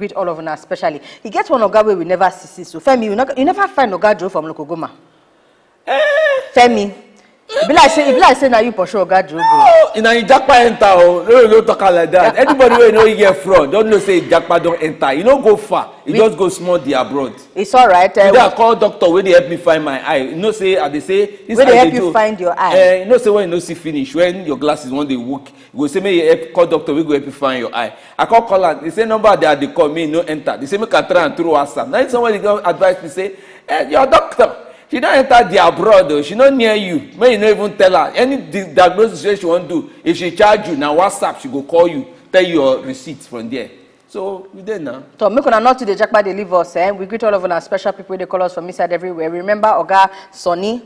Greet all of us, especially. He gets one Oga where we never see. So Femi, you never find Oga Joe from Lokogoma. Femi. If like say now you pursue Oga Joe. No, in a Jakpa enter. No talk like that. Anybody who know you get fraud, don't know say Jakpa don't enter. You don't go far. You just go small the abroad. It's all right. I call doctor where they help me find my eye. You know say they say this where they help you find your eye. You know say when you know see finish when your glasses one day work, you go say me you help call doctor we go help you find your eye. I call her. They say number they call me no enter. They say me can try and through WhatsApp. Now somebody go advise me say, your doctor. She don't enter the abroad though. She not near you. May you not even tell her. Any diagnosis she want to do, if she charge you, now WhatsApp, she go call you, tell you your receipts from there. So, we there now. So, make una not to the Jackpot they leave us. We greet all of our special people, they call us from inside everywhere. Remember, Oga Sonny,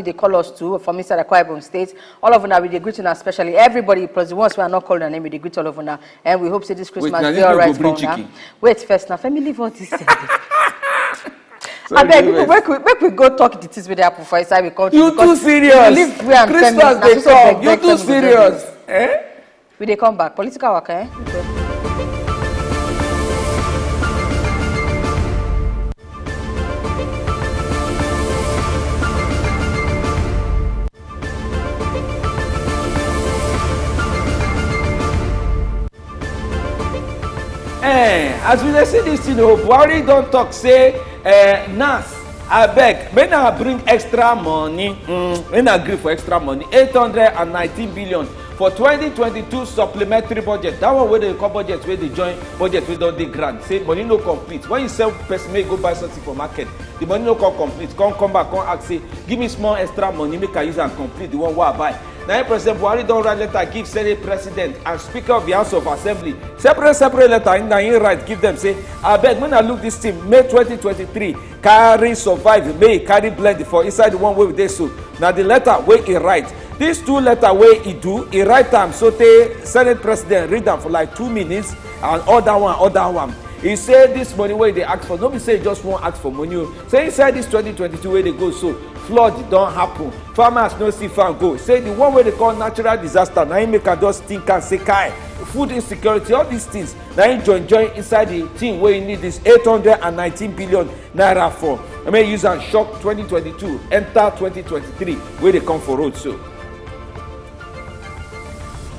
they call us too, from inside Akwa Ibom State. All of us, we they greet us especially. Everybody, plus the ones who are not calling their name, we they greet all of us. And we hope say this Christmas be all right for now. Wait, first, now, Femi, leave all this. I beg people, make we go talk the things with the apple for inside we country. You too serious. Christmas they come. You too serious. We they come back. Political work, eh? As we see this, Buhari don't talk, say, Nas, I beg, when I bring extra money, when I agree for extra money, 819 billion for 2022 supplementary budget. That one where they call budget, where they join budget with all the grant. Say money no complete. When you sell person, may go buy something for market. The money no complete. Come back, come ask, say, give me small extra money, make I use and complete the one where I buy. Now, President Buhari don't write letter, give Senate President and Speaker of the House of Assembly. Separate letter, in the right, give them, say, I beg, when I look this team, May 2023, carry survive, May carry blend for inside the one way with this so. Now, the letter where he write. These two letter where he do, he write them, so the Senate President read them for like 2 minutes, and other one. He said this money where they ask for, nobody say just won't ask for money. Say inside this 2022 where they go, so flood don't happen. Farmers no see farm go. Say the one where they call natural disaster, now you make a just think and say, Kai, food insecurity, all these things. Now you join inside the thing where you need this 819 billion naira for. I mean, use and shock 2022, enter 2023, where they come for road so.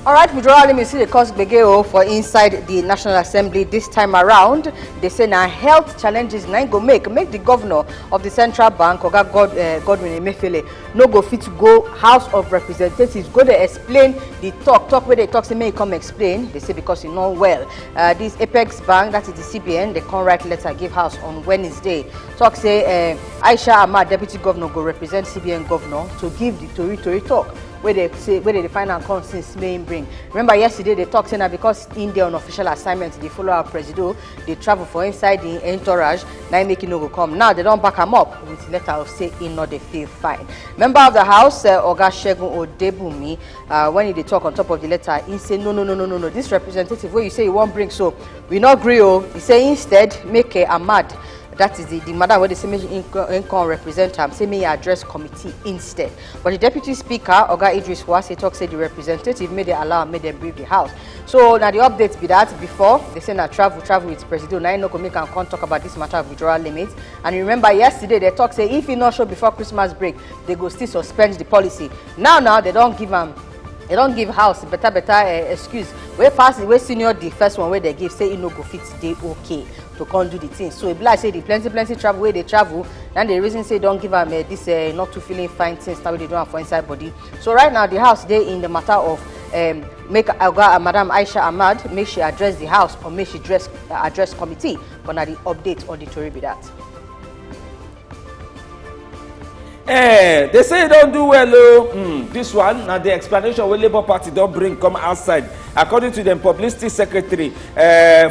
All right, withdrawal, let me see the cost begeo for inside the National Assembly this time around. They say now health challenges now go make the governor of the central bank, Oga Godwin Emefiele, no go fit to go House of Representatives, go to explain the talk where they talk, say may come explain. They say because you know well. This Apex Bank, that is the CBN, they can't write letter give House on Wednesday. Talk say Aisha Ahmad, Deputy Governor, go represent CBN Governor to give the Tory talk. Where they define and come since May bring. Remember yesterday they talked saying that because India on official assignment they follow our president, they travel for inside the entourage, now making no go come. Now they don't back him up with letter of say in not they feel fine. Member of the House, Oga Shegun Odebumi, when they talk on top of the letter, he say no. This representative where you say you won't bring, so we not agree. He say instead make a Ahmad. That is the matter where the same income representative say may address committee instead. But the deputy speaker, Oga Idris Wase, talk said the representative made them allow, made them brief the house. So now the updates be that before they say now travel with president. Now no come and talk about this matter of withdrawal limits. And remember yesterday they talk say if he not show before Christmas break, they go still suspend the policy. Now they don't give them. They don't give House better excuse. Where pass way senior the first one where they give say no go fit they okay to come do the thing. So if like say the plenty travel where they travel, then the reason say don't give them this not too feeling fine things that they don't have for inside body. So right now the House they in the matter of make Madam Aisha Ahmad make she address the House or make she address committee. But now the update on the Tory be that. They say you don't do well. This one, now the explanation where Labour Party don't bring come outside. According to the publicity secretary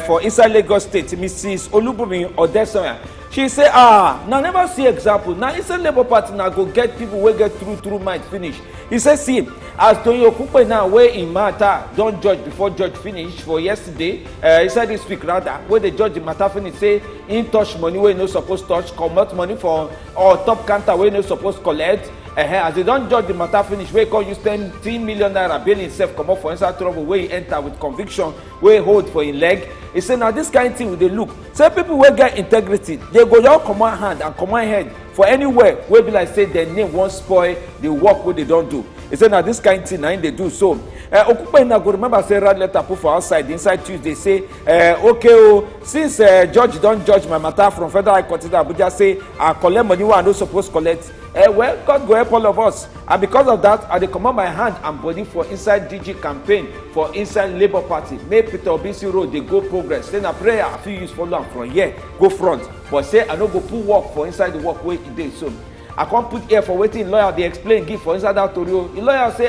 for inside Lagos State, Mrs. Olubumi Odesoya, she say, now never see example. Now inside Labour Party now go get people who get through might finish. He says, see, as Doyin Okupe now where in matter don't judge before judge finish for yesterday, inside this week rather, where the judge the matter finish say in touch money where no supposed touch, come out money for or top counter where no supposed collect. As they don't judge the matter finish, wey come use 10 million naira bail himself comot for inside trouble wey he enter with conviction wey hold for him leg. He say na this kind thing we dey look. Say people wey get integrity, they go just comot hand and comot head for anywhere wey be like say their name wan spoil the work wey they don do. He say na this kind thing na him dey do so. Okupe na go remember say red letter put for outside inside Tuesday say okay o, since judge don judge my matter from Federal High Court in Abuja say I collect money wey I no suppose collect. Well, God go help all of us, and because of that I dey comot my hand and body for inside DG campaign for inside Labour Party. Make Peter Obi road dey go progress. Say na prayer I fit use follow am from here go front, but say I no go put work for inside the work wey e dey so. I can't put ear for wetin lawyer dey explain give for inside that tori. The lawyer say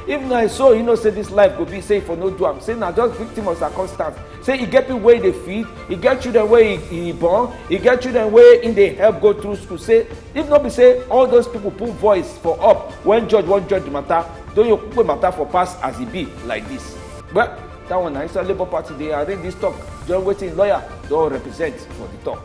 if na so you know say this life go be say for no do am. Say na just victim of circumstance. Say e get people wey dey feed, e get children wey he born, e get children wey im dey help go through school. Say if no be say all those people put voice for up when judge wan judge the matter, Doyin Okupe matter for pass as e be like this. Well, that one na inside Labour Party dey arrange this talk. Join wetin lawyer don represent for the talk.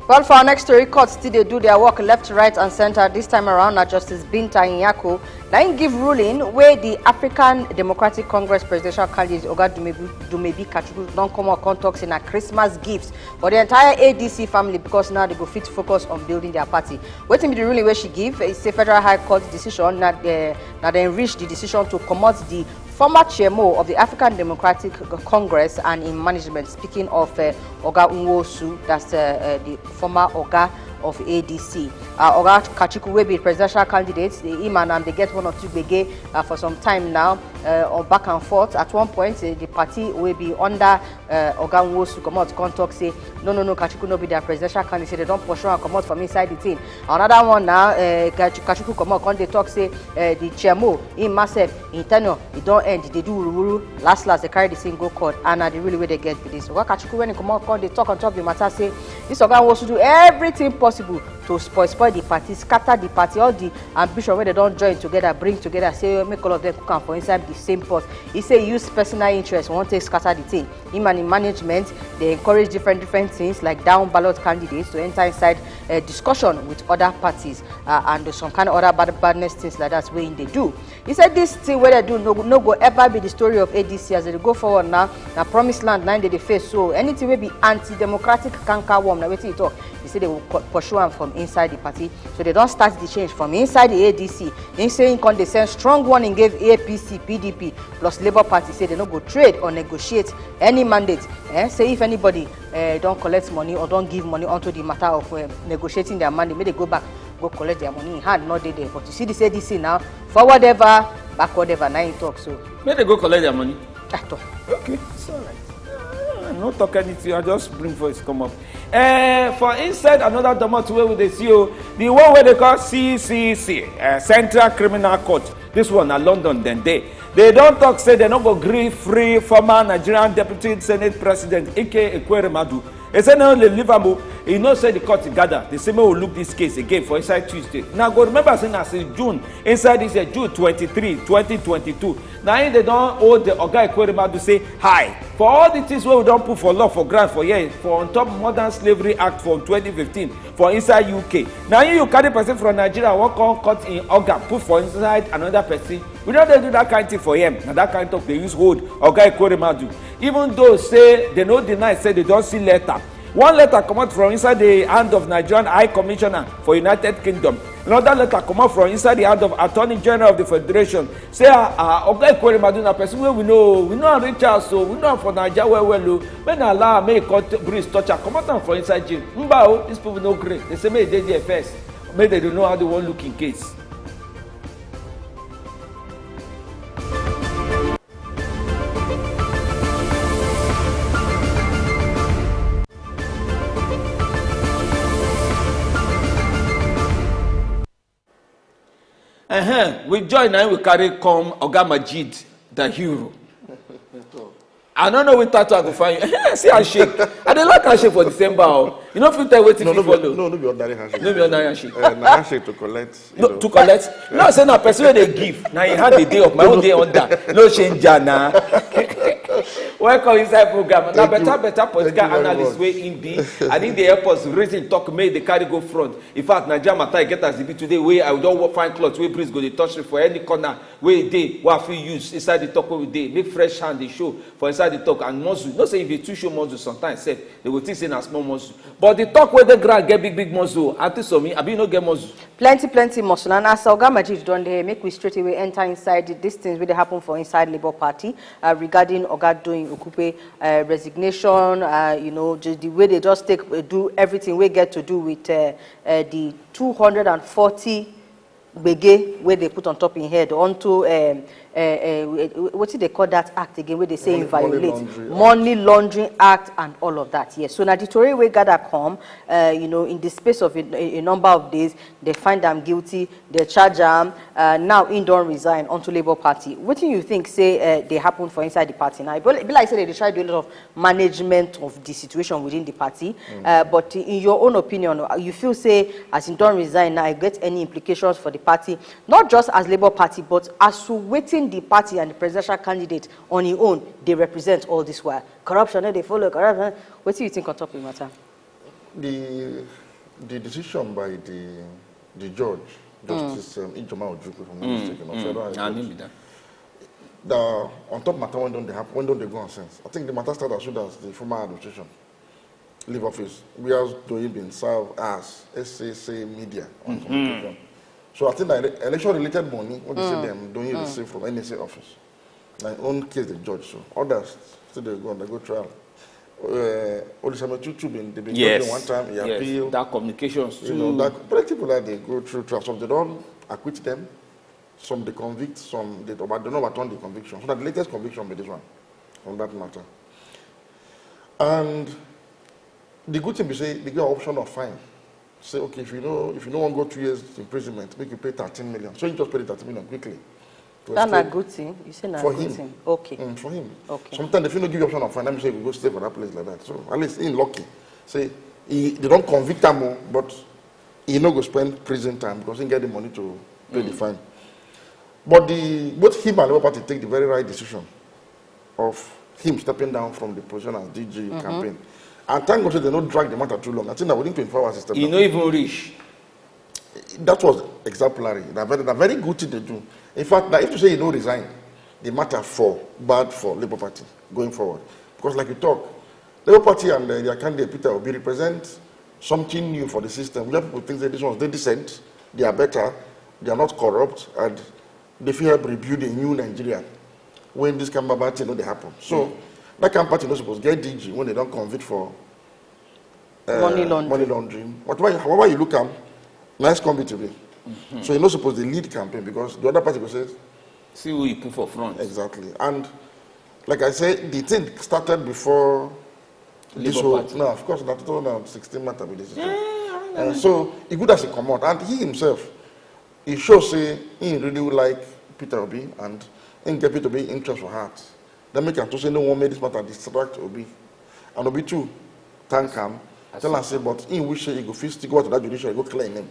Well, for our next story, courts still they do their work left, right, and center. This time around, now Justice Binta Nyako, now give ruling where the African Democratic Congress presidential candidate Oga Dumebi Kachuku don't come out context in a Christmas gifts for the entire ADC family because now they go fit focus on building their party. Waiting be the ruling where she give is a Federal High Court decision that they enrich the decision to promote the former chairman of the African Democratic Congress and in management. Speaking of Oga Nwosu, that's the former Oga of ADC. Oga Kachuku will be presidential candidates. The Iman and they get one or two bege for some time now, or back and forth. At one point, the party will be under Oga Nwosu come out to talk say no, Kachuku no be their presidential candidate. They don't pursue and come out from inside the team. Another one now, Kachuku come out and they talk say the chairman in massive internal it don't end. They do uru last they carry the single court and the really way they get with this. Oga Kachuku when he come out they talk on top of the matter say this Oga Nwosu do everything possible to spoil the party, scatter the party, all the ambition where they don't join together, bring together, say make all of them cook for inside the same pot. He say use personal interest, won't take scatter the thing. Him and in management, they encourage different things like down ballot candidates to enter inside discussion with other parties and some kind of other badness things like that way they do. He said this thing where they do no go ever be the story of ADC as they go forward now promised land 9 they face. So anything will be anti-democratic canker worm. Now waiting talk. He said they will pursue them from inside the party. So they don't start the change from inside the ADC. In saying they send strong warning gave APC, PDP plus Labour Party say they don't go trade or negotiate any mandate. Say if anybody don't collect money or don't give money onto the matter of negotiating their mandate, may they go back, go collect their money in hand, not they there. But you see this ADC now, forward ever, backward ever, now you talk so. May they go collect their money? Okay, it's all right. No talk anything, I just bring voice come up. For inside another document where they see the one where they call CCC, Central Criminal Court. This one at London then they don't talk say they not go agree free former Nigerian Deputy Senate President Ike Ekweremadu. They say no they leave am. You know say the court gather. The same way we look this case again for inside Tuesday. Now go remember saying as in June inside this year June 23, 2022. Now they don't hold the Oga Ekweremadu say hi for all the things where we don't put for law for grant for here for on top Modern Slavery Act from 2015 for inside UK. Now you carry person from Nigeria walk on cut in Oga put for inside another person. We don't do that kind of thing for him. Now that kind of they use hold Oga Ekweremadu. Even though say they no deny say they don't see letter. One letter come out from inside the hand of Nigerian High Commissioner for United Kingdom. Another letter come out from inside the hand of Attorney General of the Federation. Say, Oga Ekweremadu na person wey we know reach out so we know for Nigeria well. When Allah make breeze touch her, come out from inside jail. Mbao, these people no great. They say make they there first. Make they don't know how they want look in case. We join now, we carry come Oga Majeed Dahiru. I don't know which tattoo I go find you. See I shake. I don't like handshake for December. You know if you tell what to follow. No, be ordinary handshake. No be ordinary handshake. Na handshake to collect. No, to collect. No, say na person wey dey give. Now you had the day of my own day under. No change na. Welcome inside program. Now better political Thank you very analyst much. way in be. I think they help us reason talk make the carry go front. In fact, Nigeria matter get as it be today where I don't find clothes where breeze go dey touch for any corner where they what fit use inside the talk where they make fresh hand they show for inside the talk and muscle. No say if you too show muscle sometimes say they will think say na small muscle. But the talk where the ground get big muscle. Until so me, I be no get muscle. Plenty muscle. And as Oga Majeed done there, make we straight away enter inside these things where they happen for inside Labour Party regarding Oga Doyin Okupe resignation. You know, just the way they just do everything we get to do with the 240 bege where they put on top in head onto what do they call that act again where they say violate money laundering act and all of that. Yes, so now the story we gather come you know, in the space of a number of days they find them guilty, they charge them, now in don't resign onto Labour Party. What do you think say they happen for inside the party now? It be like say they try to do a lot of management of the situation within the party, but in your own opinion, you feel say as in don't resign now, it get any implications for the party, not just as Labour Party, but as to waiting the party and the presidential candidate on his own, they represent all this while. Corruption, they follow corruption. What do you think on top of the matter? The decision by the judge, Justice Ijoma Ojukwu, if I'm not mistaken, of Federal High Court, the on top matter when don't they happen, when don't they go on sense? I think the matter started as soon as the former administration leave office. We have been served as SCC media on communication. So I think that election-related money, when they say them, don't you receive from NSA office. My own case, the judge. So others still they go trial. Olisama Chuchu they've been judging one time. He appeal. That communications too. You know, that people that they go through trial. Some they don't acquit them. Some they convict. Some they don't overturn the conviction. So that the latest conviction be this one on that matter. And the good thing is say they get an option of fine. Say, okay, if you don't want to go 2 years imprisonment, make you pay 13 million. So you just pay the 13 million quickly. That's not a good thing. You say not for a good him. thing. Okay. For him. Okay. Sometimes if you don't give you option of fine, let me say you go stay for that place like that. So at least he lucky. Say they don't convict him, but he no go spend prison time because he get the money to pay the fine. But both him and Labour Party take the very right decision of him stepping down from the position as DG campaign. And thank God they don't drag the matter too long. I think that within 24 hours system. You know even reach. That was exemplary. That's very good thing to do. In fact, if you say you don't resign, the matter bad for Labour Party going forward. Because like you talk, Labour Party and their candidate Peter Obi represent something new for the system. Where people think that these ones, they're decent, they are better, they are not corrupt, and they feel help rebuild a new Nigeria when this kind of bad thing they happen. So that kind of party not supposed to get DG when they don't convict for money laundering. However you look at nice committee. So you're not supposed to lead campaign because the other party will say, see who you put for front. Exactly. And like I said, the thing started before this whole no, of course that 2016 matter with this. So he good as he come out. And he himself, he shows say he really would like Peter Obi and he get Peter Obi interest for heart. Then make him to say no one made this matter distract Obi. And Obi too, thank him. Tell him say, but he wish he go first to go to that judiciary, go claim him.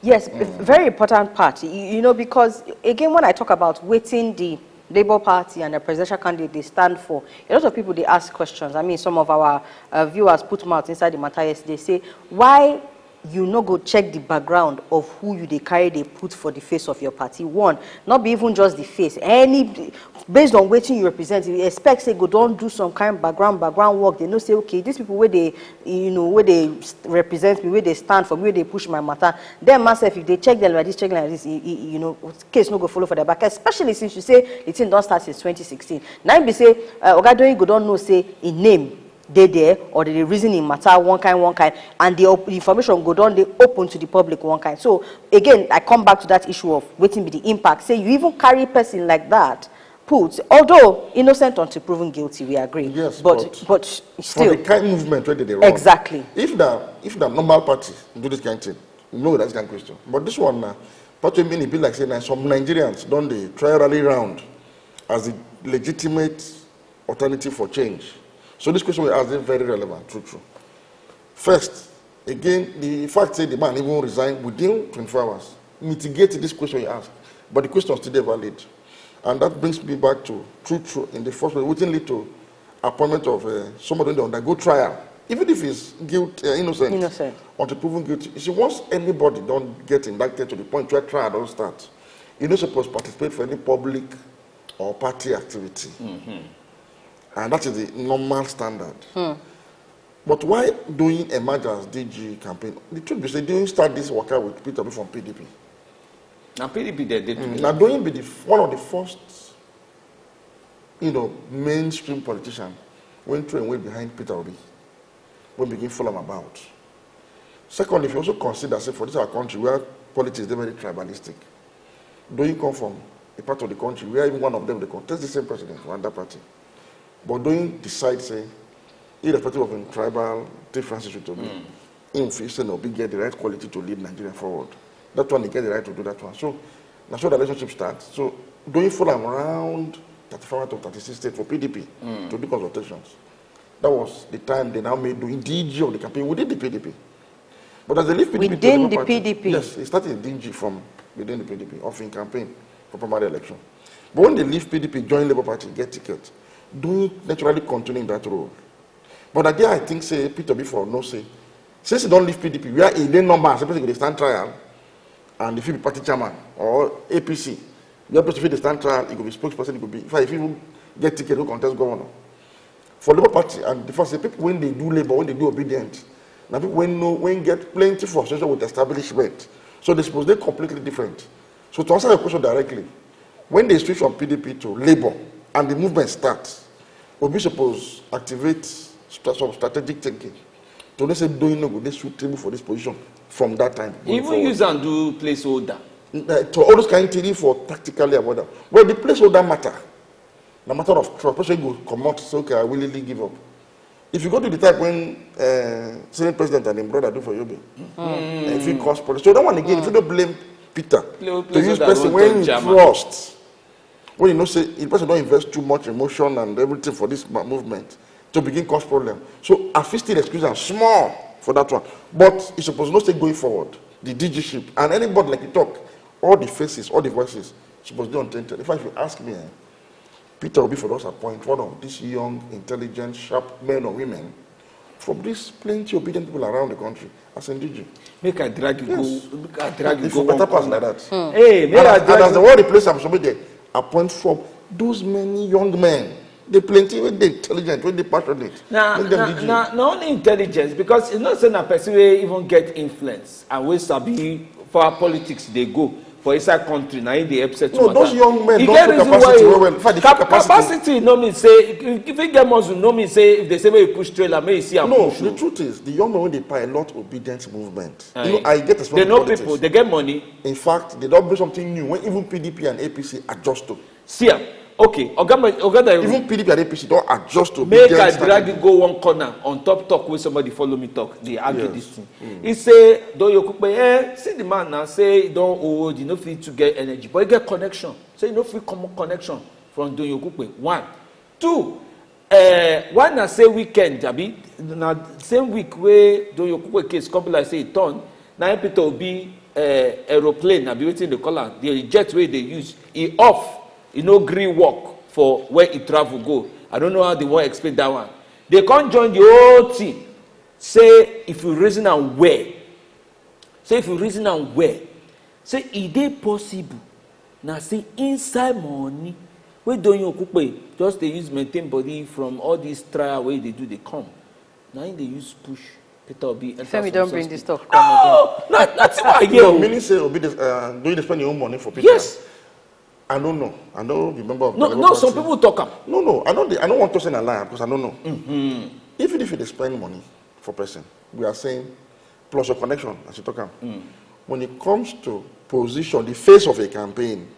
Yes, very important part. You know, because again, when I talk about waiting the Labour Party and the presidential candidate they stand for, a lot of people they ask questions. I mean, some of our viewers put mouth inside the matter yesterday. They say, why you no go check the background of who you they carry they put for the face of your party? One, not be even just the face. Any based on what you represent, you expect say go don't do some kind of background work. They know say okay, these people where they where they represent me, where they stand for me, where they push my matter. Then myself, if they check them like this, case no go follow for their back. Especially since you say the thing don't start since 2016. Now be say Oga Doyin go don't know say in name. They there or the reasoning matter one kind and the information go down they open to the public one kind. So again I come back to that issue of waiting be the impact. Say you even carry a person like that put, although innocent until proven guilty, we agree. Yes, but still for the kind of movement where they run. Exactly. If the normal party do this kind of thing, you know that's kind of question. But this one now, party mean it be like saying some Nigerians don't they try rally round as a legitimate alternative for change. So this question we ask is very relevant, true. First, again, the fact that the man even resigned within 24 hours mitigated this question you asked, but the question is still valid. And that brings me back to true in the first place, which lead to appointment of somebody to undergo trial, even if he's innocent, or to proven guilty. You see, once anybody don't get indicted to the point where trial don't start, you're not supposed to participate for any public or party activity. And that is the normal standard. But why doing a merger as DG campaign? The truth is, they didn't start this workout with Peter Obi from PDP. Now PDP they did. Now Doyin be one of the first, mainstream politician went through and went behind Peter Obi, when begin follow him about. Second, if you also consider, say, for this our country where politics is very tribalistic, Doyin come from a part of the country where even one of them they contest the same president for another party. But Doyin decide, say, irrespective of tribal differences with Obi, in Fiston Obi get the right quality to lead Nigeria forward. That one, they get the right to do that one. So, that's how the relationship starts. So, Doyin follow around 35 to 36 states for PDP to do consultations. That was the time they now made Doyin DG of the campaign within the PDP. But as they leave PDP within the PDP? Yes, it started DG from within the PDP, offering campaign for primary election. But when they leave PDP, join Labour Party, get tickets, Doyin naturally continuing that role. But again, I think, say, Peter before no say, since he don't leave PDP, we are in the number, as a person stand trial, and if you be party chairman or APC, you have to stand trial, it could be spokesperson, it could be, if you get ticket, you contest governor. For Labour Party, and the first people when they do labor, when they do obedience, now people when get plenty frustration with establishment. So they suppose they're completely different. So to answer your question directly, when they switch from PDP to Labour and the movement starts, we'll be supposed to activate some strategic thinking. To they say Doyin no go they suitable for this position from that time. Even use and do placeholder. To all those kind of things for tactically avoid that. Well, the placeholder matter. The matter of trust. Person go come out say, okay, I willingly give up. If you go to the type when Senate President and his brother do for Yobe, if you cause policy. So that one again, if you don't blame Peter, to use person when you trust, when you know say the person don't invest too much emotion and everything for this movement, to begin cause problem. So I feel still excuse am small for that one. But it's supposed not say going forward, the DGship, and anybody like you talk, all the faces, all the voices, supposed to be untainted. If you ask me, Peter Obi for us appoint one of these young, intelligent, sharp men or women from these plenty obedient people around the country as in DG. Make I drag you go. Make I drag you go. Better pass like that. Hey, make I drag you. And as the world replace them, somebody they appoint from those many young men. They plenty when they intelligent, when they passionate. Not only intelligence, because it's not saying a person will even get influence and we sabi for our politics they go. For inside country, now in the upset. No, those young men don't have capacity well. Capacity no mean say if you get muscle, no mean say if they say you push trailer, may you see a no, push. the truth is the young men when they pilot obedience movement. You know, I get they know politics. People, they get money. In fact, they don't bring something new when even PDP and APC adjust to. See, okay, even PDP and APC don't adjust to. Make I drag you go one corner on top talk where somebody follow me talk. They argue this thing. He say, Doyin Okupe, see the man now say he don't old, you know fit to get energy, but he get connection. Say you know fit common connection from Doyin Okupe. 1, 2. One I say weekend, Jabi. Now same week where Doyin Okupe case come like say it turn. Now Peter Obi aeroplane. I be waiting the color. The jet way they use. He off. You know, green work for where it travel go. I don't know how they want to explain that one. They can't join the whole thing. Say if you reason and where. Say if you reason and where. Say is it possible? Now say inside money. Where Doyin Okupe just they use maintain body from all these trial where they do they come. Now they use push. Peter Obi. Femi don't bring this stuff. No, that's why I hear. No, meaning say Obi Doyin spend your own money for Peter. Yes. I don't know. I know the member of no, some people talk up. No. I don't want to say a lie because I don't know. Even if you spend money for person, we are saying plus your connection as you talk about. When it comes to position, the face of a campaign,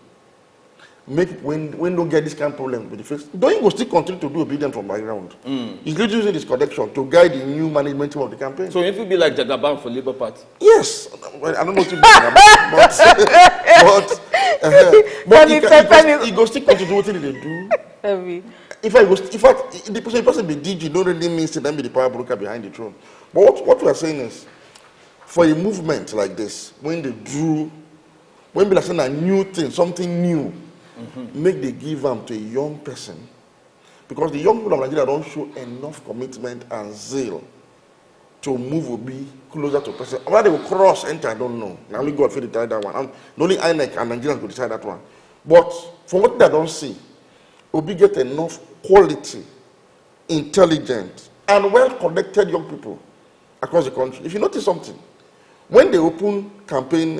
make when don't get this kind of problem with the face, Doyin will still continue to do obedience from background. He's literally using this connection to guide the new management team of the campaign. So if you be like Jagaban for Labour Party? Yes. Well, I don't know what you but he goes still continue what they do. In fact, the person be DG don't really mean to them be the power broker behind the throne. But what we are saying is, for a movement like this, when they be saying a new thing, something new, make they give them to a young person Because the young people of Nigeria don't show enough commitment and zeal to move Obi closer to president. Whether they will cross, enter, I don't know. Now only God will decide that one. And only INEC and Nigerians will decide that one. But from what they don't see, Obi get enough quality, intelligent, and well-connected young people across the country. If you notice something, when they open campaign,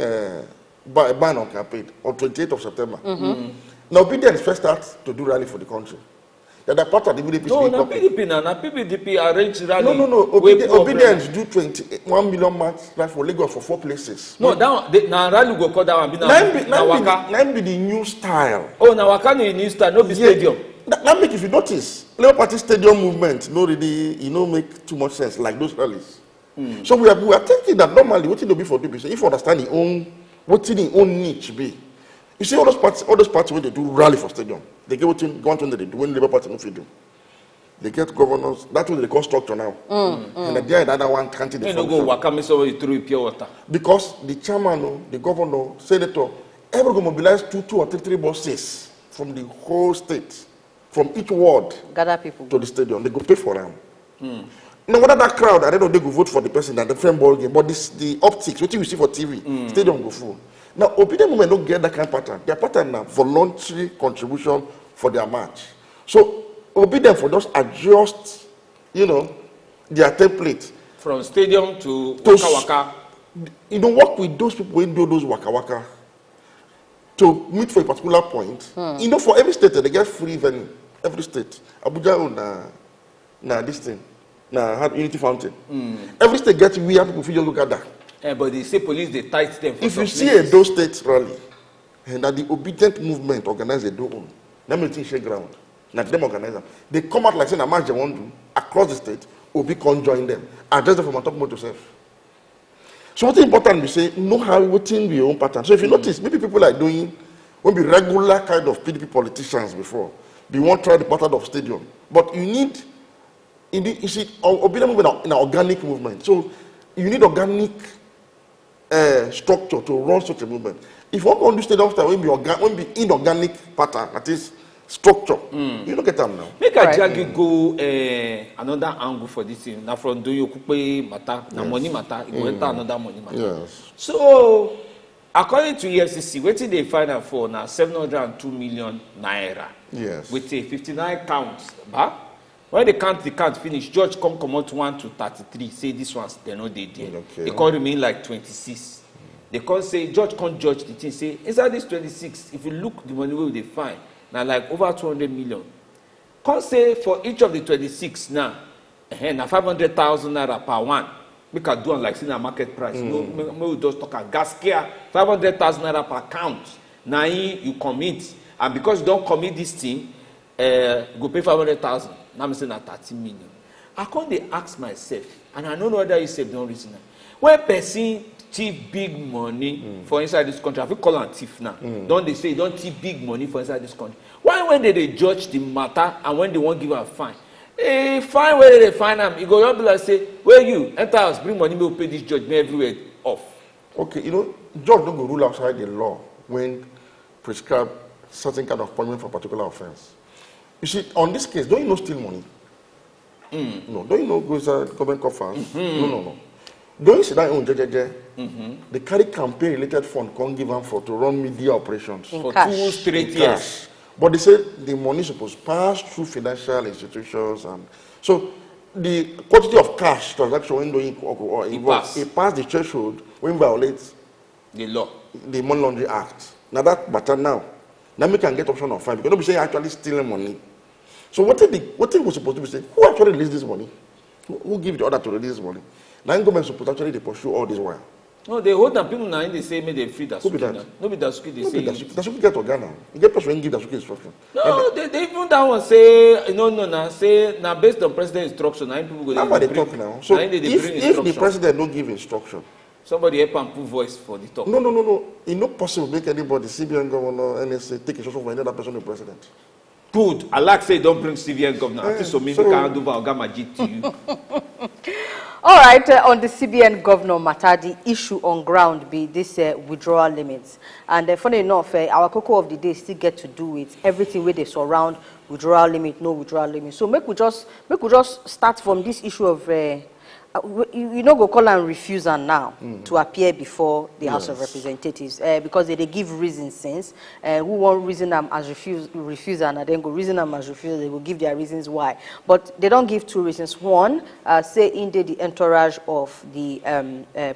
ban on campaign on 28th of September, now Obi then first starts to do rally for the country. That are part of the PDP. No, na PDP na PDP arrange rally. No. Obedience do 21 million march right for Lagos for 4 places. No, that na rally go call that one. Na waka. That be the new style. Oh, na waka no new style, no be stadium. That make, if you notice, Labour Party stadium movement no really, make too much sense like those rallies. So we are thinking that normally what it be for people, if you understand the own, what in own niche be. You see all those parties when they do rally for stadium, they get what they do when Labour Party no fit do. They get governors. That's what they call structure now. And the other one can't. They no go waka so through pure water. Because the chairman, the governor, senator, ever go mobilize 2 or 3 buses from the whole state, from each ward, gather people to the stadium. They go pay for them. Now whether that crowd, I don't know, they go vote for the person that the friend ball game, but the optics, what you see for TV, stadium go full. Now, obedient movement don't get that kind of pattern. Their pattern now voluntary contribution for their march. So, obedient for just adjust, their template. From stadium to waka. Work with those people who do those waka to meet for a particular point. For every state, they get free venue. Every state. Abuja na this thing. Na Unity Fountain. Every state gets where people feel look at that. But they say police, they tight them. If you see a those states rally, and that the obedient movement organize a do own, let me think shake ground. Now them organize them. They come out like saying a march they want to across the state, Obi can join them. Address them from on top of yourself. So what's important we say, know how within your own pattern. So if you notice, maybe people are doing won't be regular kind of PDP politicians before. They won't try the pattern of stadium. But you see obedient movement in an organic movement. So you need organic structure to run such a movement. If you want to do stadium style, when be inorganic pattern, that is structure, you don't get them now. Make a jag go another angle for this thing. Now from Doyin Okupe matter, now money matter, it go enter another money matter. Yes. So according to EFCC, what did they find out for now 702 million naira? Yes. With a 59 counts. But when they count finish, judge come out 1 to 33. Say this one's they know they did. Okay. They can't remain like 26. They can't say judge can't judge the thing. Say inside this 26, if you look the money where they find now like over 200 million. Can't say for each of the 26 now, now 500,000 naira per one. We can do on like seeing a market price. No, we just talk about gas care 500,000 naira per count. Now you commit, and because you don't commit this thing, go pay 500,000. Now I'm saying at 30 million. I can't they ask myself, and I don't know whether you say don't reason. When person thief big money for inside this country, I feel call on thief now. Don't they say don't thief big money for inside this country? Why when they judge the matter and when they won't give a fine? Fine where they find them, you go be like say, where you enter house, bring money, we'll pay this judge, me everywhere off. Okay, judge don't go rule outside the law when prescribe certain kind of punishment for a particular offense. You see, on this case, don't you know steal money? No, don't you know go inside government coffers? No. Don't you see that own they carry campaign related fund can't give them for to run media operations for cash. 2 straight years. But they say the money is supposed to pass through financial institutions, and so the quantity of cash transaction when doing or involved, it pass the threshold when violates the law, the Money Laundering Act. Now that matter now we can get option of fine because nobody say actually stealing money. So what thing was supposed to be saying? Who actually released this money? Who give the order to release this money? Now government supposed actually they pursue all this while. No, they hold them people now and they say may they free that. Who be that? Nobody Dasuki they say. Dasuki get to Ghana. You get person give Dasuki instruction. No, they even that one say no say now based on president instruction. Now people go. That's why they talk now. So if the president don't give instruction, somebody help and put voice for the talk. No. It's not possible to make anybody, CBN governor, NSA, take instruction from another person, the president. Good. I like say don't bring CBN governor. I think so maybe can hand over Majeed to you. All right, on the CBN governor matter, the issue on ground be this withdrawal limits. And funny enough, our cocoa of the day still get to do with everything where they surround withdrawal limit, no withdrawal limit. So make we just start from this issue of you know go call and refusal now to appear before the House of Representatives because they give reasons since who want reason them as refusal and then go reason them as refusal, they will give their reasons why, but they don't give two reasons. One, say in the entourage of the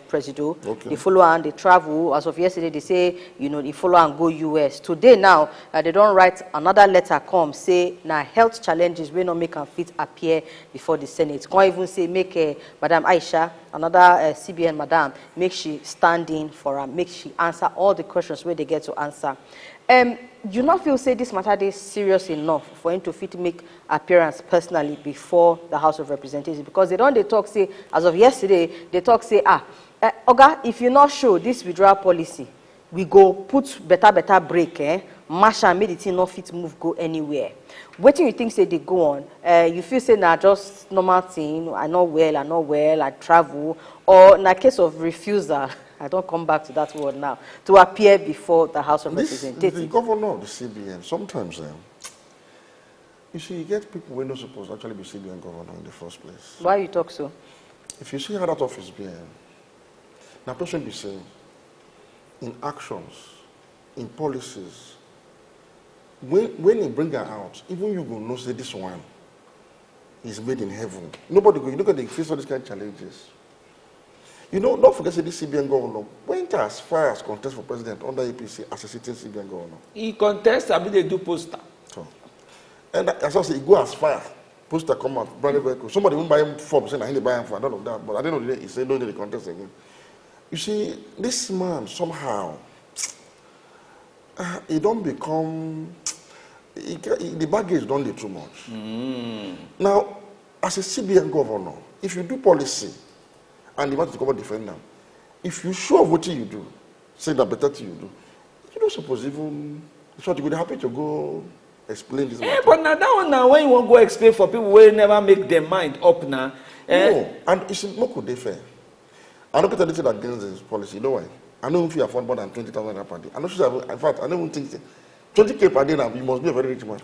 presido, they follow and they travel. As of yesterday, they say they follow and go US. Today now they don't write another letter come say now health challenges will not make them fit appear before the Senate. Can't even say make Madam Aisha, another CBN madam, make she stand in for her, make she answer all the questions where they get to answer. You not feel say this matter is serious enough for him to fit make appearance personally before the House of Representatives? Because they talk say, as of yesterday, they talk say, Oga, if you not show this withdrawal policy, we go put better break, mash and make the thing not fit move go anywhere. What do you think say they go on? You feel say now just normal thing, I'm not well, I travel, or in a case of refusal, I don't come back to that word now, to appear before the House of Representatives. The governor of the CBN, sometimes, you see, you get people who are not supposed to actually be CBN governor in the first place. Why you talk so? If you see how that office be, now person be saying, in actions, in policies, when you bring her out, even you will know say this one is made in heaven. Nobody go, you look at the face of these kind of challenges. Don't forget that this CBN governor went as far as contest for president under APC as a sitting CBN governor. He contests, I mean, they do poster. So, and as I say, he go as far. Poster come out, brand new vehicle. Somebody won't buy him for, saying I need to buy him for, I don't know that. But I don't know, he said no need to contest again. You see, this man somehow, he don't become, the baggage don't do too much. Now, as a CBN governor, if you do policy, and you want to come and defend them, if you show what you do, say that better thing you do, you don't suppose even, so you would be happy to go explain this. But now that one now, when you want to go explain for people who never make their mind up now. No, and you see, what could they fair? I don't get anything against this policy, you know why? I don't if you afford more than 20,000 per day. I'm not sure, in fact, I don't even think 20K per day now, you must be a very rich man.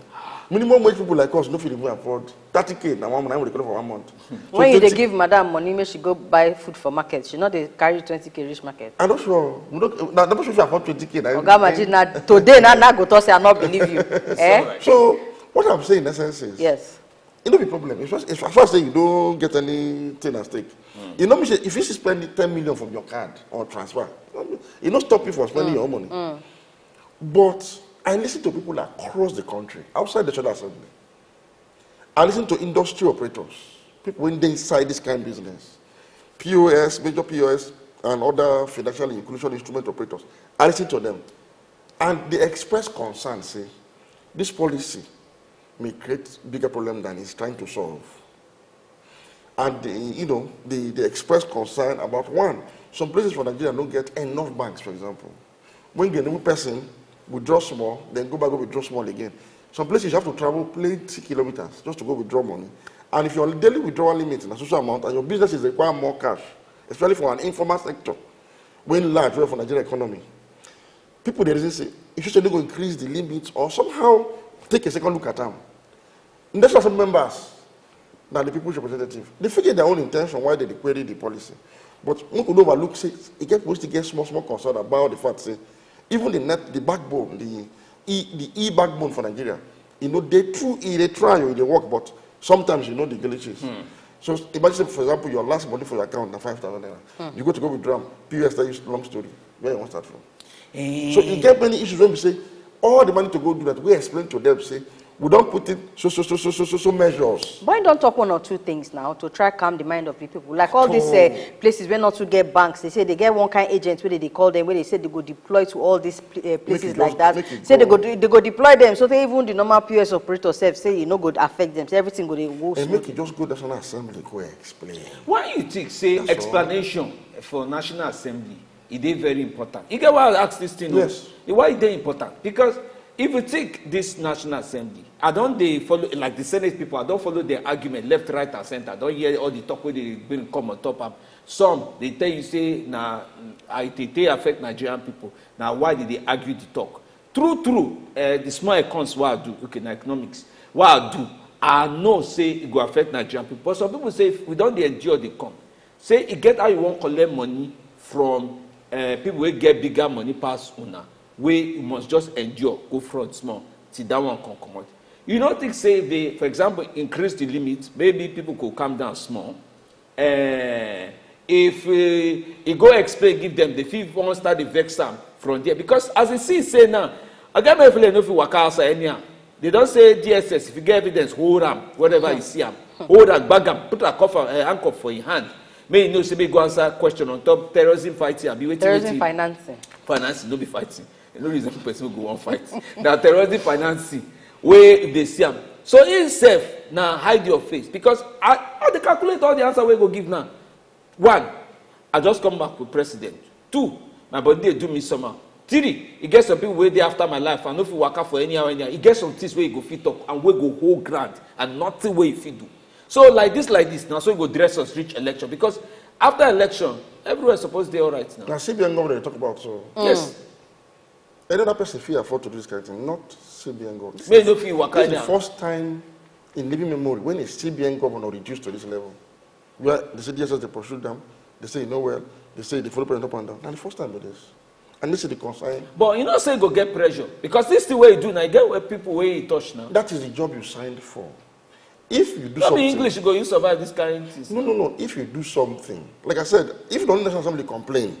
Minimum wage people like us, no feel even afford 30K now, I'm going to for 1 month. So when you give madam money, maybe she go buy food for market. She they carry 20K rich market. I'm not sure. I'm not sure if you afford 20K. Oga Majeed, today now go to say I not believe you. So what I'm saying in essence is, yes, it don't be problem. If first say you don't get anything at stake, you know, if you spend 10 million from your card or transfer, it don't stop you from spending your own money. But I listen to people across the country, outside the National Assembly. I listen to industry operators, people inside this kind of business, POS, major POS, and other financial inclusion instrument operators. I listen to them, and they express concern, say, this policy may create bigger problem than it's trying to solve. And they express concern about one, some places for Nigeria don't get enough banks, for example. When you get a new person, withdraw small, then go back and withdraw small again. Some places you have to travel plenty kilometers just to go withdraw money. And if your daily withdrawal limit is a social amount and your business is require more cash, especially for an informal sector, when large for Nigerian economy, people they reason say, if you should go increase the limits or somehow take a second look at them. Industrial Assembly members, now the people's representative, they figure their own intention why they query the policy. But we could overlook, say, it gets supposed to get small concern about the fact, say, even the backbone, the e-backbone for Nigeria, they try, they work, but sometimes the glitches. So imagine, for example, your last money for your account is 5,000 naira. You go withdraw, POS tell you long story. Where you want to start from? So you get many issues when we say, all the money to go do that, we explain to them, say, we don't put in so measures. Why don't talk one or two things now to try calm the mind of the people? Like all these places where not to get banks, they say they get one kind of agents where they call them, where they say they go deploy to all these places like that. Say they go deploy them, so they even the normal POS operator say go affect them. So everything go they and make it just go to National Assembly go explain. Why you think say that's explanation for National Assembly? It is very important. You get why I ask this thing? Yes. Why is it important? Because if you take this National Assembly, I don't they follow like the Senate people. I don't follow their argument left, right, and center. I don't hear all the talk where they bring come on top. Some they tell you say now they affect Nigerian people. Now why did they argue the talk? True. The small accounts what I do, okay, na economics. What I do, I know say it go affect Nigerian people. But some people say if we don't endure, they come. Say it get how you want collect money from people who get bigger money pass una. Where you must just endure, go front small, till that one can come out. You don't think say they, for example, increase the limit, maybe people could come down small. If you go explain, give them the fee won't start the vex from there. Because as you see say now, I get my feeling if you work outside anyhow. They don't say DSS, if you get evidence, hold them, whatever you see them. Hold that bag them, put a handcuff for your hand. May you know say go answer question on top terrorism fighting. Be waiting. Terrorism financing. Financing, no be fighting. No reason for person go on fight. Now terrorism financing, where they see them. So himself now hide your face because I they calculate all the answer we go give now. 1, I just come back with president. 2, my body they do me somehow. 3, it gets some people way there after my life. I know if you work out for anyhow. It gets some things where you go fit up and we go whole grand and nothing where you fit do. So like this, now so you go dress us reach election because after election, everywhere is supposed to be all right now. Now CBN government they talk about so. Yes. Another person feel afford to do this kind of thing, not CBN government. This is the first time in living memory when a CBN governor reduced to this level. Where they say DSS they pursue them, they say you know well, they say they follow president up and down. Now the first time with this. And this is the concern. But you know say go get pressure. Because this is the way you do now, you get where people where you touch now. That is the job you signed for. If you do not something. English you go, you survive this kind of thing. No. If you do something, like I said, if the National Assembly complain,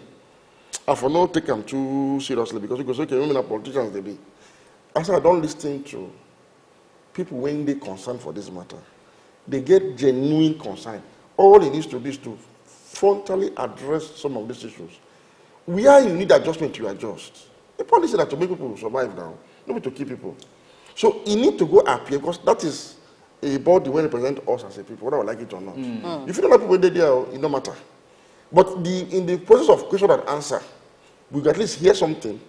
I for not take them too seriously because you go say, okay, women are politicians they be. I said I don't listen to people when they concern for this matter. They get genuine concern. All it needs to be is to frontally address some of these issues. Where you need adjustment, you adjust. The policy that to make people survive now, not to keep people. So you need to go up here because that is a body when represent us as a people, whether I like it or not. If you don't like people there, it don't matter. But in the process of question and answer, we can at least hear something,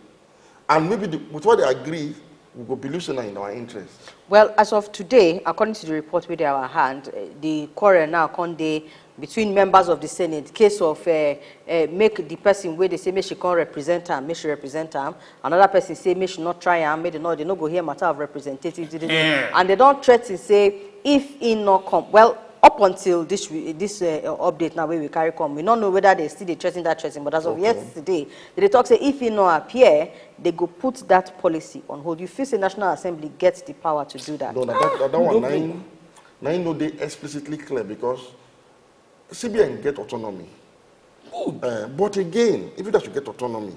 and maybe with what they agree, we will be listening in our interest. Well, as of today, according to the report with our hand, the quarrel now conde between members of the Senate, case of make the person where they say make she can't represent her, make she represent her. Another person say make she not try and make they not go hear matter of representative, and they don't threaten say if he not come. Well, up until this update now where we carry come, we don't know whether they still threaten that threatening, but as of yesterday, they talk say if he not appear, they go put that policy on hold. You feel the National Assembly gets the power to do that? No, that one nine no they explicitly clear because CBN get autonomy. But again, even that you get autonomy,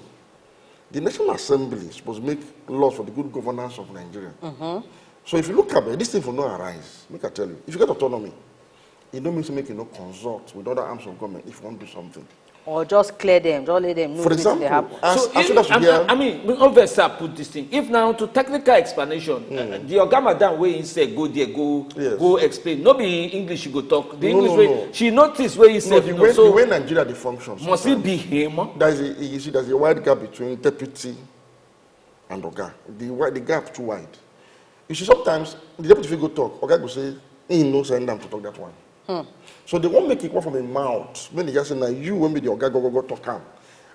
the National Assembly is supposed to make laws for the good governance of Nigeria. So if you look at it, this thing will not arise. Make I tell you, if you get autonomy, it don't mean to make you no consult with other arms of government if you want to do something. Or just clear them, just let them know. For example, I mean, obviously I put this thing. If now to technical explanation, the Ogama down where he said go there, go explain. No be English you go talk. The English way she noticed where he said the way Nigeria the functions. Must it be him? There's a wide gap between deputy and Oga. The gap too wide. You see, sometimes the deputy go talk, Oga go say he no send them to talk that one. So they won't make it come from a mouth. When they just say, now you won't be the Oga go talk calm.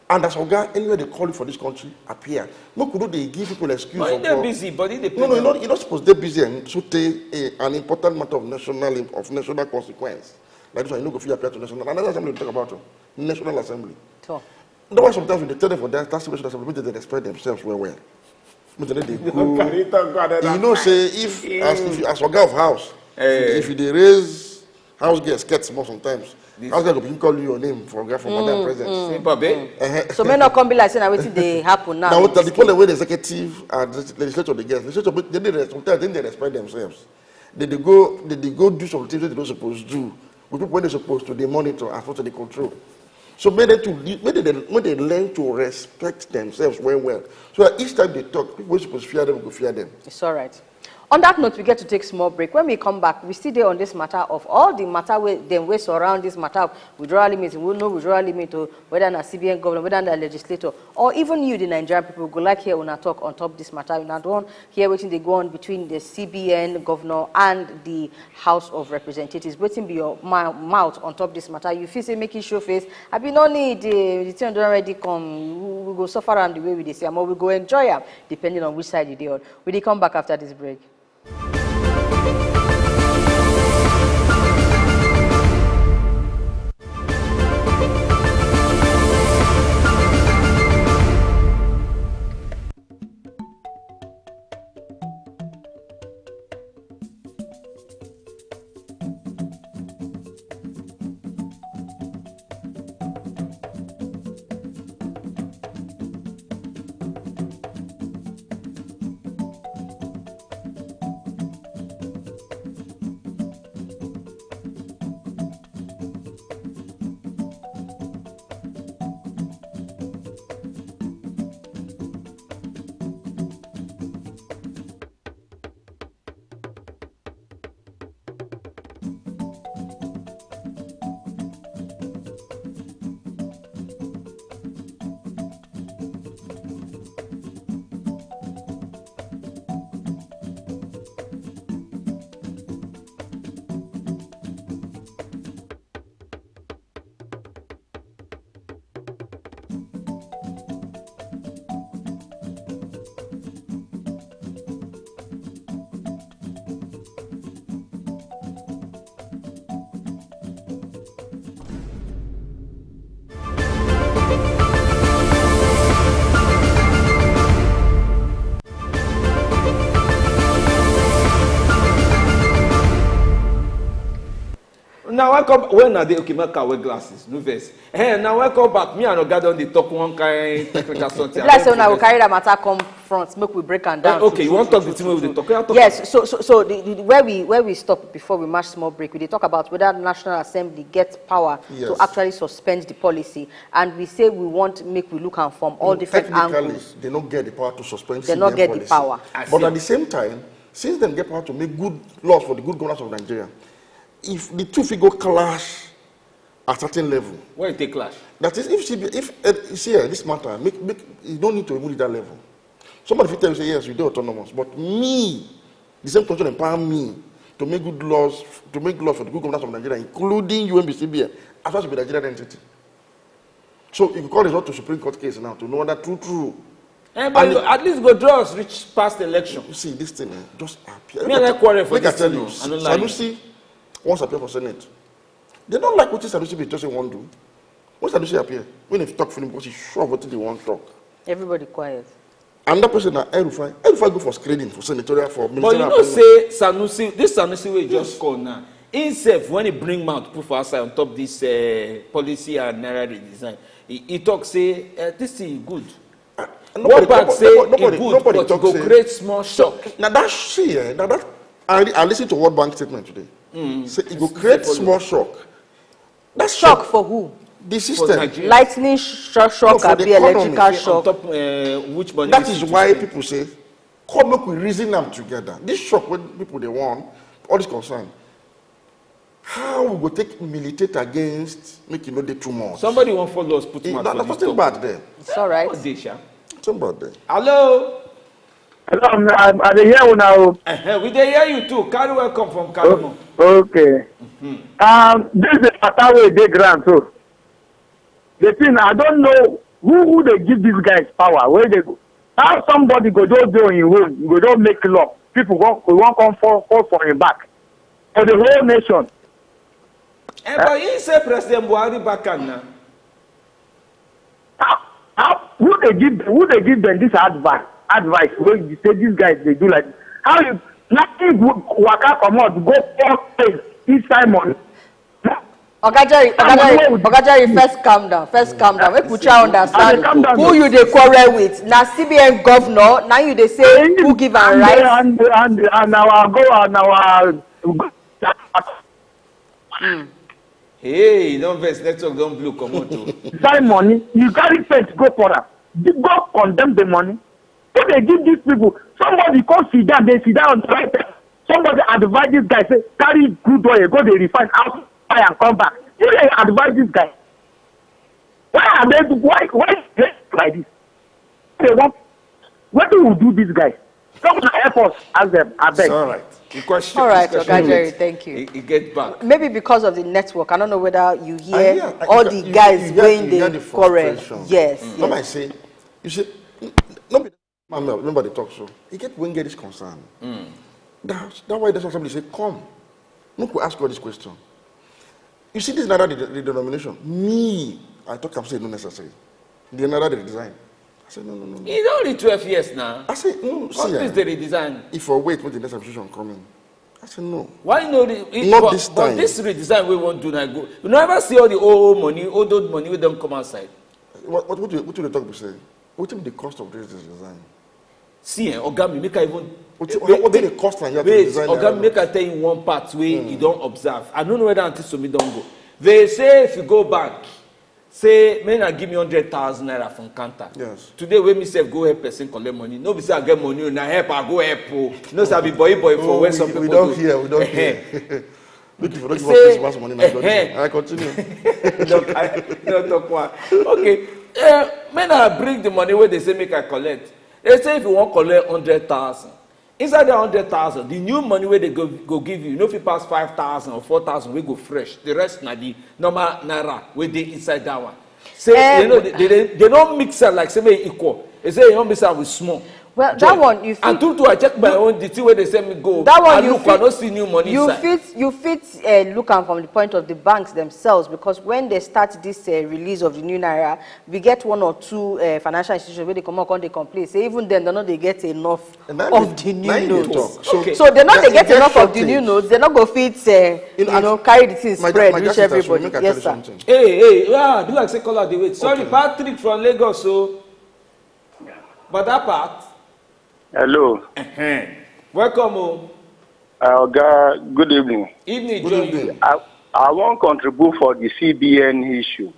And as Oga, anywhere they call you for this country, appear. No could they give people an excuse. But they're busy, but they No, you're not supposed to be busy and so take an important matter of national consequence. Like this one, you know, go feel appear to national. Another assembly we talk about National Assembly. So. That's why sometimes when they tell them for that situation, assembly, they express themselves well. They go, you know, say if as Oga of house, if they raise house girls get small sometimes. House girls will call you your name for madam presence. So may not come be like saying what they happen now. Now the point where the executive and the legislature they get, sometimes they respect themselves. They go do some things that they're not supposed to do. With people when they're supposed to, they monitor and follow the control. So when they learn to respect themselves well. So that each time they talk, people are supposed to fear them, go fear them. It's all right. On that note, we get to take a small break. When we come back, we still there on this matter of all the matter we surround this matter of withdrawal limits. We will know withdrawal limit, whether a CBN governor, whether a legislator, or even you, the Nigerian people, go like here when I talk on top of this matter. We don't hear waiting they go on between the CBN governor and the House of Representatives. Waiting be your mouth on top of this matter. You feel say making show face. I be no need the thing don't already come. We go suffer around the way we say, or we go enjoy them, depending on which side you do on. We come back after this break. Now welcome when are they okay make wear glasses no vex now welcome back me and Oga don dey talk one kind technical something like say una go carry that matter come front make we break am down okay you want talk the thing wey we dey talk yes so where we stop before we march small break we dey talk about whether National Assembly gets power to actually suspend the policy, and we say we want make we look am from all different angles. They don't get the power to suspend they not get policy. The power but at the same time, since them get power to make good laws for the good governance of Nigeria, if the two figure clash at a certain level, where it take clash? That is, if see this matter, you don't need to remove that level. Somebody will tell you say yes, you do autonomous, but me, the same constitution empower me to make good laws, for the good governance of Nigeria, including UNBCBN, as well as the Nigerian entity. So you can call resort to Supreme Court case now to know that true. But at least go draw us reach past election. You see, this thing just appear. Me and I quarrel for this thing. Sanusi wants to appear for Senate. They don't like what Sanusi just want to do. When Sanusi appear, when they talk for him because he's sure what they want to talk. Everybody quiet. And that person that Erufai go for screening for senatorial for ministerial. But you know, say Sanusi, this Sanusi will just call now. Himself, when he bring mouth put for outside on top this policy and naira redesign, he talk say this thing good. Nobody talk say create small shock. Now that shit, I listened to World Bank statement today. Say it will create small shock. That's shock for who? The system. Lightning shock or the electrical shock. On top, which money that is why people say, come up we reason them together. This shock when people they want, all this concern. How we go take militate against making no day too much? Somebody won't follow us put that's nothing bad there. It's all right. Something bad there. Hello. Hello, I dey hear you now. We dey hear you too. Carry welcome from Kalimo. Okay. This is a matter wey dey ground too. The thing I don't know who they give these guys power. Where they go? How somebody go do in own, go do make law. People won't come fall for him back. For the whole nation. But you say President Buhari back now. Who they give them this advice where you say these guys they do like how you nothing good waka come out go for inside money. Ogajari, first calm down. Make we try understand who you dey quarrel with. Na CBN governor, now you dey say who give am right. And our Hey, don't vex, network don't blue come out too. That money, you carry faith go for am. Go condemn the money. If they give these people Somebody come sit down, they sit down on the right. Somebody advise this guy, say, carry good oil, go they refine out and come back. You dey advise this guy. Why are they they like this? They want, what do we do this guy? Come to help us, ask them, I beg. All right. The question. All right, this Oga question Jerry, wait. thank you. He get back. Maybe because of the network. I don't know whether you hear Yeah, all the guys going the quarrel. frustration. Yes. Some I say, you see, nobody talks so. You get when get this concern. That's why there's somebody say, come. Look, we ask all this question. You see, this is not the denomination. Me, I talk, I'm saying no necessary. The another the design. I said, no. It's only 12 years now. I said, no, What is the redesign? if I wait when the next administration coming. I said, no. Why no? Not this time. But this redesign we won't do now. Go. You never see all the old money we don't come outside. What do you talk to say? What is the cost of this design? See, Ogami, make I even. What is the cost and you have to design? Ogami, make I tell you one part where you don't observe. I don't know whether until so me don't go. They say if you go back, say, may I give me 100,000 naira from counter. Yes. Today, when me say go help person collect money, no be say I get money, na help I go help. No say I be boy for when some people we don't do. hear. Look, if you don't give us Christmas money, I continue. don't talk one. Okay, may I bring the money where they say make I collect. They say if you want collect 100,000, inside the 100,000, the new money where they go give you, if you pass 5,000 or 4,000, we go fresh. The rest na the normal naira where they inside that one. Say they don't mix it like say me equal. They say you don't mix it with small. Well, that one you fit. And to I check my own the thing where they say me go. That one I you look, fit, I don't see new money inside. You fit look at from the point of the banks themselves, because when they start this release of the new naira, we get one or two financial institutions where they come out and they complain. Say even then they know they get enough of the new notes. So they know they get enough of the new notes. They're not go fit carry the thing spread reach everybody. Yes, sir. Hey, yeah, do like say call out the wait. Sorry, Patrick from Lagos. So, but that part. Hello. Welcome. Good evening. Good evening. I want to contribute for the CBN issue.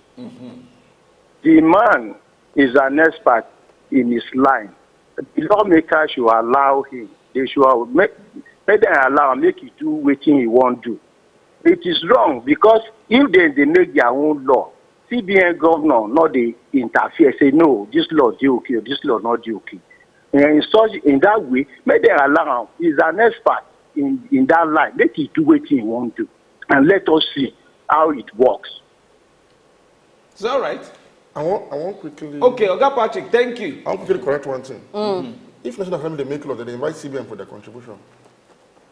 The man is an expert in his line. The lawmakers should allow him. They should make them allow him, make him do what he won't do. It is wrong because if they make their own law, CBN governor not they interfere, say no, this law do okay, this law not do okay. And in that way, make them allow him. He's an expert in that line. Let him do what he won't do. And let us see how it works. It's all right. I want quickly. Okay, Oga Patrick, thank you. I want quickly correct one thing. If National Assembly they make law, they invite CBN for their contribution.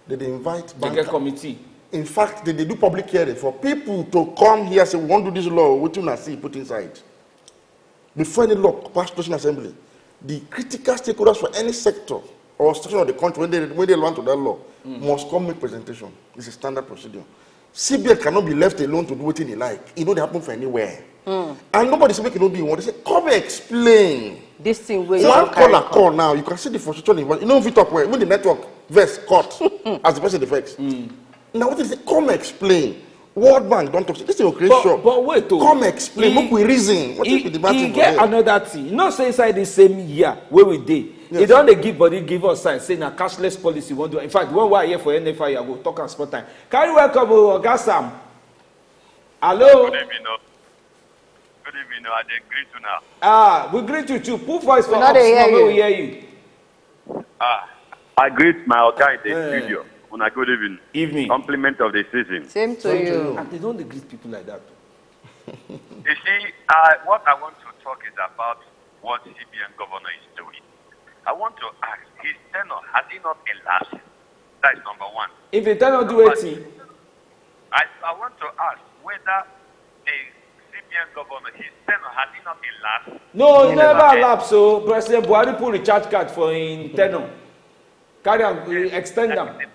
They invite bank committee. In fact, they do public hearing for people to come here and say, we want to do this law, what you not see put inside. Before any law passed National Assembly, the critical stakeholders for any sector or section of the country, when they want to that law, must come make presentation. It's a standard procedure. CBN cannot be left alone to do what they like. It don't happen for anywhere. And nobody say make it not do what they say. Come explain. This thing where one call now, you can see the frustration. You know if you talk when the network verse cut as the person defects. Now what is it? Come explain. World Bank don't talk. This is your creation. But wait, come explain. Look, we reason. What is the debate? He get another thing. You know, say inside the same year where we did. Yes. He don't give us sign saying a cashless policy won't do. In fact, when we are here for NFI, I will talk and spot time. Can you welcome Oga Sam? Hello. Good evening. Good evening. I greet you now. We greet you too. Put voice for us. We hear you. I greet my Oga in the studio. Una good evening. Evening. Compliment of the season. Same to you. And they don't greet people like that. You see, what I want to talk is about what CBN governor is doing. I want to ask, his tenure, has he not elapsed? That is number one. If he tenure do anything, I want to ask whether the CBN governor, his tenure, has he not elapsed? No, he never elapsed. So President Buhari put recharge card for in tenure. Carry on, extend them. The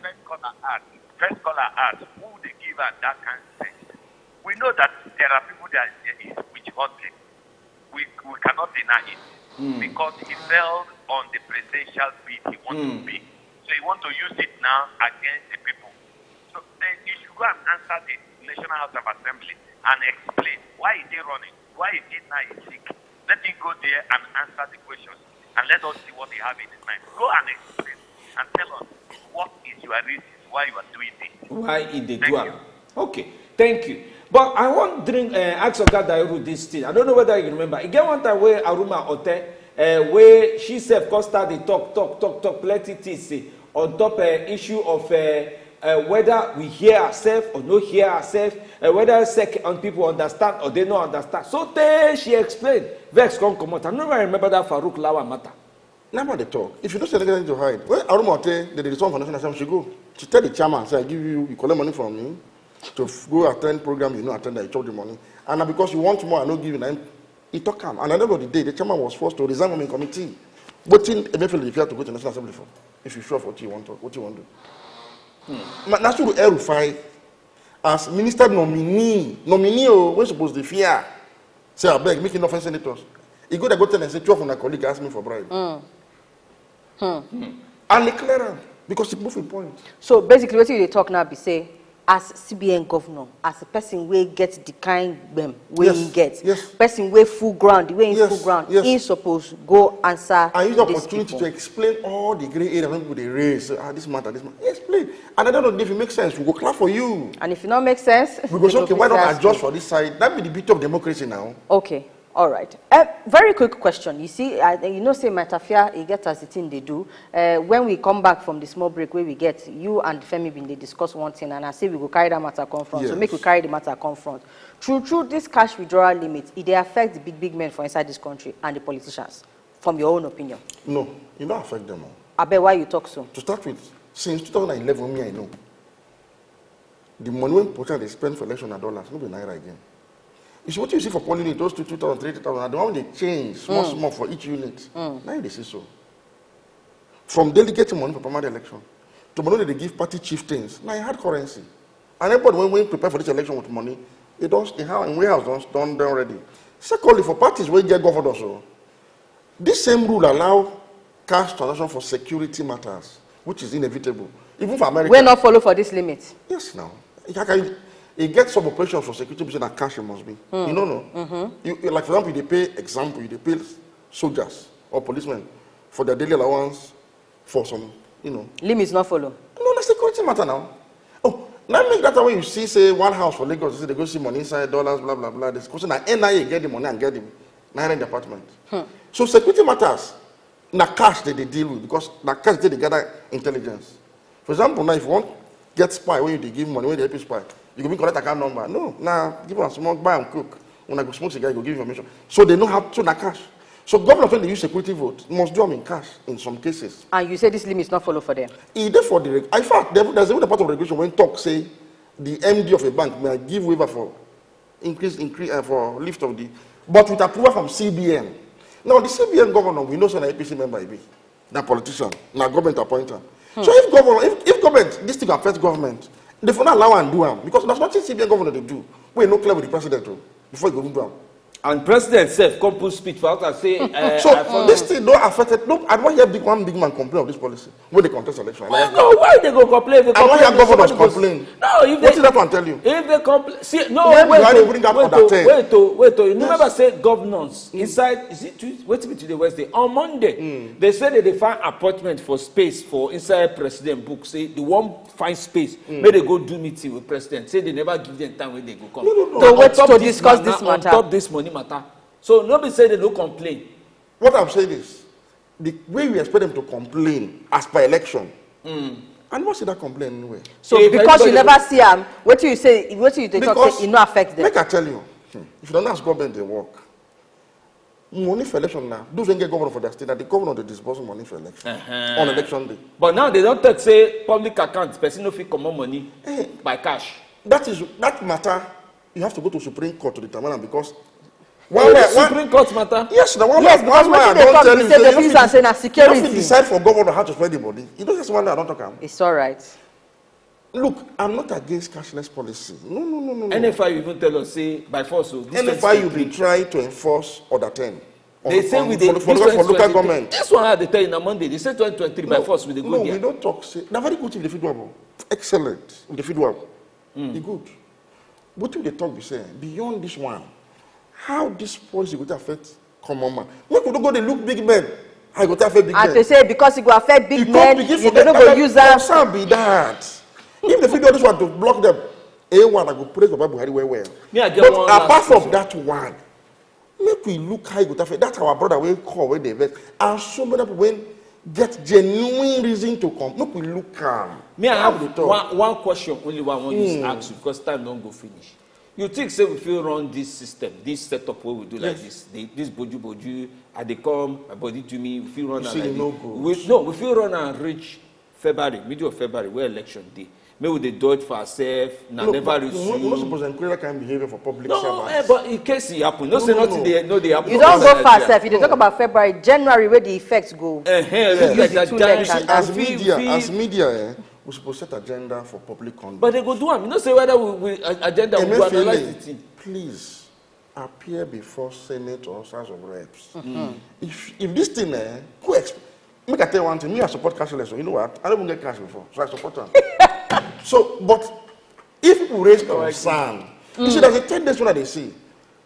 first caller asked, who they give her that kind of thing? We know that there are people that is which hunting. We cannot deny it because he fell on the presidential bid he wants to be. So he wants to use it now against the people. So then he should go and answer the National House of Assembly and explain why is he running, why is he now sick. Let him go there and answer the questions. and let us see what he have in his mind. Go and explain and tell us what is your reasons why you are doing this. Why in the Thank dual? you. Okay, thank you. But I want to ask Oga Dahiru this thing. I don't know whether you remember. Again, one time where Aruma Ote, where she said, Costa, they talk, plenty things on top issue of whether we hear ourselves or no hear ourselves, whether second people understand or they don't understand. So she explained. Vex come out. I never remember that Farouk Lawan matter. Never they talk. If you don't say anything to hide, when Aruma Ote, they return for national assembly, she go. She tell the chairman, say, I give you collect money from me to go attend program, you know, attend that you chop the money. And because you want more, I don't give you. He talk him. And at the end of the day, the chairman was forced to resign from the committee. But eventually, if you have to go to the National Assembly for, if you're sure of what you want to do. National El-Rufai, as minister nominee, we're supposed to fear. Say, I beg, making offense senators. He go tell and say, 12 of my colleagues asked me for bribe. And they clear them because he moved a point. So basically, what you talk now be say, as CBN governor, as a person where get the kind where he gets, person where full ground, the way in full ground, he supposed go answer. I use the opportunity to explain all the grey areas when people they raise. This matter. Explain. And I don't know if it makes sense. We go clap for you. And if it not make sense, we go say, okay, why not adjust for this side? That be the beauty of democracy now. Okay. All right. Very quick question. You see, you know, say Matafia, he get as the thing they do. When we come back from the small break where we get, you and Femi they discuss one thing, and I say we go carry that matter confront. Yes. So make we carry the matter confront. Through this cash withdrawal limit, it they affect the big men for inside this country and the politicians, from your own opinion? No, it don't affect them all. I bet why you talk so? To start with, since 2011, me I know. The money when politicians they spend for election are dollars, not be naira again. It's what you see for polling unit, those 2,000, 3,000, the one they change small for each unit. Now they say so. From delegating money for primary election to money they give party chieftains, now you had currency. And everybody when we prepare for this election with money, it does in warehouse done already. Secondly, for parties where get governors, so this same rule allow cash transaction for security matters, which is inevitable. Even for America. We're not follow for this limit. Yes, now. It gets some operations for security because that cash it must be. You know. You, like for example, you pay soldiers or policemen for their daily allowance for some, Limits not follow. No, that's security matter now. Oh, now make that when you see, say, one house for Lagos, you say they go see money inside, dollars, blah, blah, blah. This question that NIA get the money and get them. Naira in the apartment. So security matters. Now cash they deal with because now cash they gather intelligence. For example, now if you want get spy when you give money, when they help you spy, you can be collect account number. No, now give them some buy and cook. When I go smoke cigar, you go give information. So they know how to na cash. So government when they use security vote must do them in cash in some cases. And you say this limit is not follow for them. Therefore, in fact, there's even a part of regulation when talk say the MD of a bank may give waiver for increase for lift of the, but with approval from CBN. Now the CBN governor, we know so an APC member he be, na politician, na government appointer. So if government, this thing affects government, they will not allow and do them because there's nothing CBN governor they do. We're not clear with the president before you go do them. And president self come put speech for out and say. So this thing don't affect it. No, I don't hear one big man complain of this policy when they contest election. Well, no, why they go complain? They I don't hear governors complain. No, if they. What is that one tell you? If they complain, see, no, wait. You never say governors inside. Is it wait till today Wednesday on Monday? They said that they find appointment for space for inside president book. Say they won't find space. May they go do meeting with president. Say they never give them time when they go come. No. Wait to discuss this matter. On top this money matter. So nobody say they don't complain. What I'm saying is, the way we expect them to complain as per election, and what's that complain anyway? So if because you never see them, what you say, what you talk say, it no affect them. Like I tell you, if you don't ask government, they work. Money for election now. Those who get governor for their state, that the governor they disburse money for election on election day. But now they don't take say public accounts, person no fit commot money by cash. That matter. You have to go to Supreme Court to determine them because. Supreme Court matter? Yes, the one yes, because why I don't tell you. Say security. You don't decide for governor how to spend the money. You don't just one that I don't talk about. It's all right. Look, I'm not against cashless policy. No. NFI you even tell us say by force. So NFI you be trying to enforce Order 10. They say we dey for local government. This one how they tell you on Monday. They say 2023 by force with the good. No, we don't talk. Say, they're very good in the field. Excellent in the field. Be good. What do they talk? Be saying beyond this one. How this policy would affect common man? We could go they look big men How you go to affect big men? And to say because it will affect big men, you don't go use that. Concern be that. If the figure just want to block them, A1 I go praise Baba Buhari well. But apart from that one, make we look how you go to affect. That's our brother we call when they vet. And so many people when get genuine reason to come. Make we look calm. Me I have one question only one want to ask you because time don't go finish. You think say we feel run this system, this setup where we do like this, this boju, and they come, my body to me, we feel run and like we feel run and reach February, middle of February, where election day. Maybe they do it for ourselves, never resume. We're not supposed to encourage that kind of behavior for public servants. No, but in case it happen, no say nothing they happen. You don't go fast, if you talk about February, January, where the effects go. As media, we're supposed to set agenda for public conduct. But they go do them. You know, say whether we agenda we analyze the thing. Please appear before Senate or House of Reps. If this thing, make I tell you one thing. Me, I support cashless. So you know what? I don't even get cash before, so I support them. So, but if people raise concern, you see, there's a tendency that they see.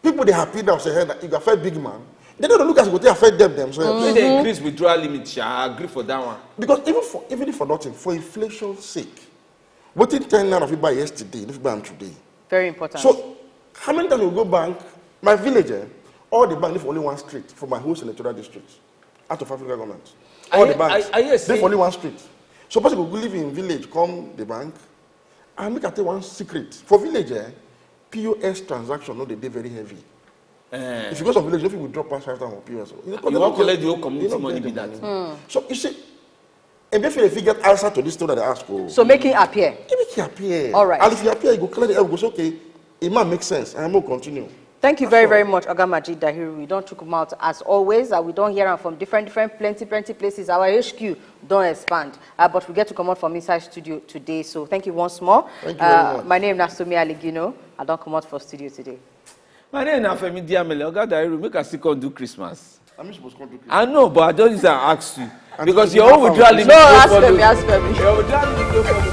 People they happy now say, hey, that you affect big man. They don't look as if they affect them themselves. They increase withdrawal limit. I agree for that one. Because even if for nothing, for inflation's sake, what did 10 naira of you buy yesterday, if you buy today? Very important. So, how many times we go bank? My village, all the bank live for only one street for my whole senatorial district, out of African government. All the banks live for only one street. So, person will live in village, come the bank, and make I tell one secret. For village, POS transaction, no, they very heavy. If you go to village, if you will drop past 5,000 on POS. You won't collect the whole community money with that. So, you see, and if you get answer to this story that they ask for. So, make it appear. Make it appear. All right. And if you appear, you go clear the air, goes, okay, it might make sense, and I will continue. Thank you very, very much, Oga Majeed Dahiru. We don't talk about as always. We don't hear them from different plenty places. Our HQ don't expand. But we get to come out from inside studio today. So thank you once more. Thank you very much. My name is Nasomi Aligino. I don't come out for studio today. My name is Femi Gbajabiamila. Oga Dahiru, make us still do Christmas. I'm supposed to do Christmas. I know, but I don't use to ask you. Because your own withdrawal limit. No, ask Femi. Your withdrawal limit.